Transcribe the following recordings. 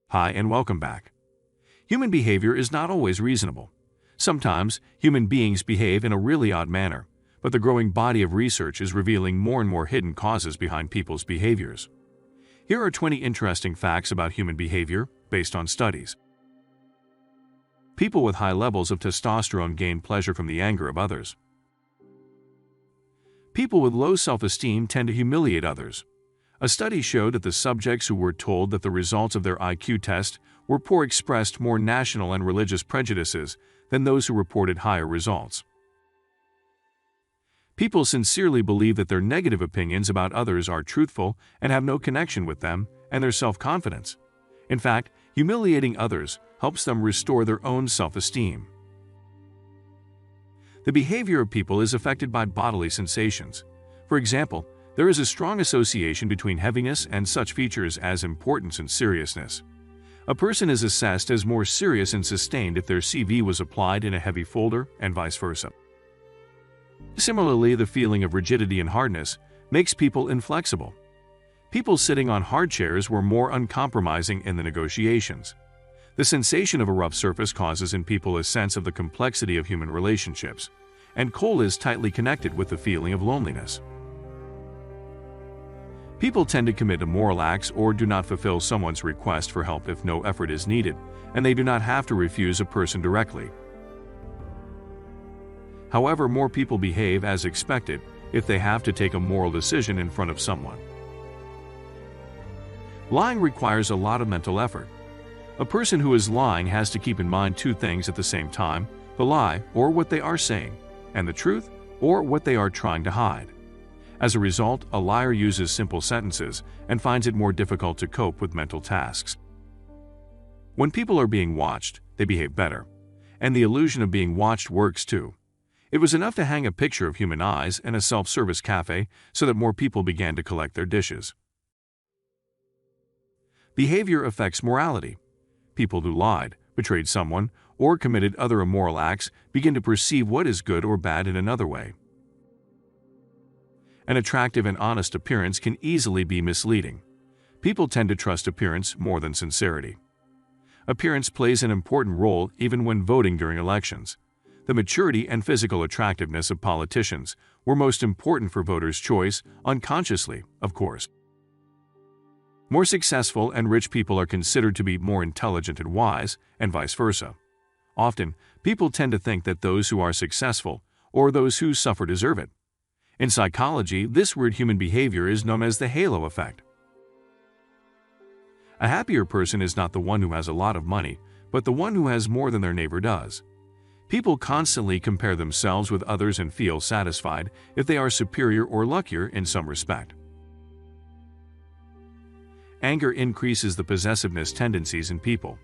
Hi and welcome back. Human behavior is not always reasonable. Sometimes, human beings behave in a really odd manner, but the growing body of research is revealing more and more hidden causes behind people's behaviors. Here are 20 interesting facts about human behavior based on studies. People with high levels of testosterone gain pleasure from the anger of others. People with low self-esteem tend to humiliate others. A study showed that the subjects who were told that the results of their IQ test were poor expressed more national and religious prejudices than those who reported higher results. People sincerely believe that their negative opinions about others are truthful and have no connection with them and their self-confidence. In fact, humiliating others helps them restore their own self-esteem. The behavior of people is affected by bodily sensations. For example, there is a strong association between heaviness and such features as importance and seriousness. A person is assessed as more serious and sustained if their CV was applied in a heavy folder, and vice versa. Similarly, the feeling of rigidity and hardness makes people inflexible. People sitting on hard chairs were more uncompromising in the negotiations. The sensation of a rough surface causes in people a sense of the complexity of human relationships, and coal is tightly connected with the feeling of loneliness. People tend to commit immoral acts or do not fulfill someone's request for help if no effort is needed, and they do not have to refuse a person directly. However, more people behave as expected if they have to take a moral decision in front of someone. Lying requires a lot of mental effort. A person who is lying has to keep in mind two things at the same time: the lie, or what they are saying, and the truth, or what they are trying to hide. As a result, a liar uses simple sentences and finds it more difficult to cope with mental tasks. When people are being watched, they behave better. And the illusion of being watched works too. It was enough to hang a picture of human eyes in a self-service cafe so that more people began to collect their dishes. Behavior affects morality. People who lied, betrayed someone, or committed other immoral acts begin to perceive what is good or bad in another way. An attractive and honest appearance can easily be misleading. People tend to trust appearance more than sincerity. Appearance plays an important role even when voting during elections. The maturity and physical attractiveness of politicians were most important for voters' choice, unconsciously, of course. More successful and rich people are considered to be more intelligent and wise, and vice versa. Often, people tend to think that those who are successful, or those who suffer, deserve it. In psychology, this weird human behavior is known as the halo effect. A happier person is not the one who has a lot of money, but the one who has more than their neighbor does. People constantly compare themselves with others and feel satisfied if they are superior or luckier in some respect. Anger increases the possessiveness tendencies in people.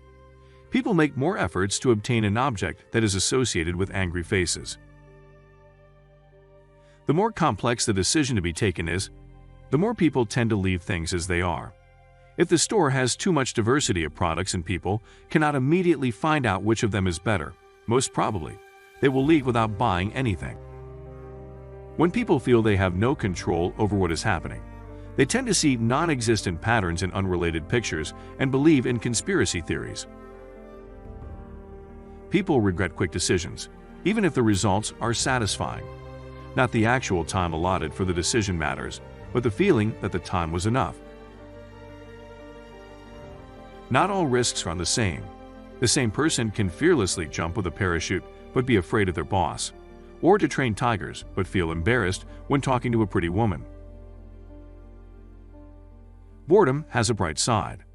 People make more efforts to obtain an object that is associated with angry faces. The more complex the decision to be taken is, the more people tend to leave things as they are. If the store has too much diversity of products and people cannot immediately find out which of them is better, most probably, they will leave without buying anything. When people feel they have no control over what is happening, they tend to see non-existent patterns in unrelated pictures and believe in conspiracy theories. People regret quick decisions, even if the results are satisfying. Not the actual time allotted for the decision matters, but the feeling that the time was enough. Not all risks are the same. The same person can fearlessly jump with a parachute but be afraid of their boss, or to train tigers but feel embarrassed when talking to a pretty woman. Boredom has a bright side.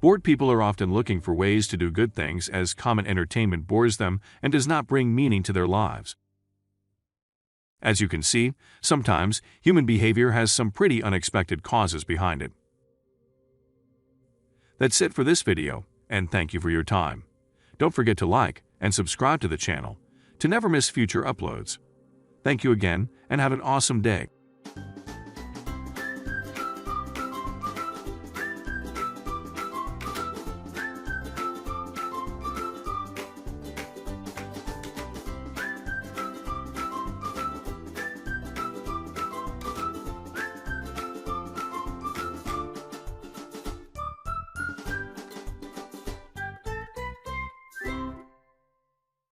Bored people are often looking for ways to do good things as common entertainment bores them and does not bring meaning to their lives. As you can see, sometimes human behavior has some pretty unexpected causes behind it. That's it for this video, and thank you for your time. Don't forget to like and subscribe to the channel to never miss future uploads. Thank you again, and have an awesome day.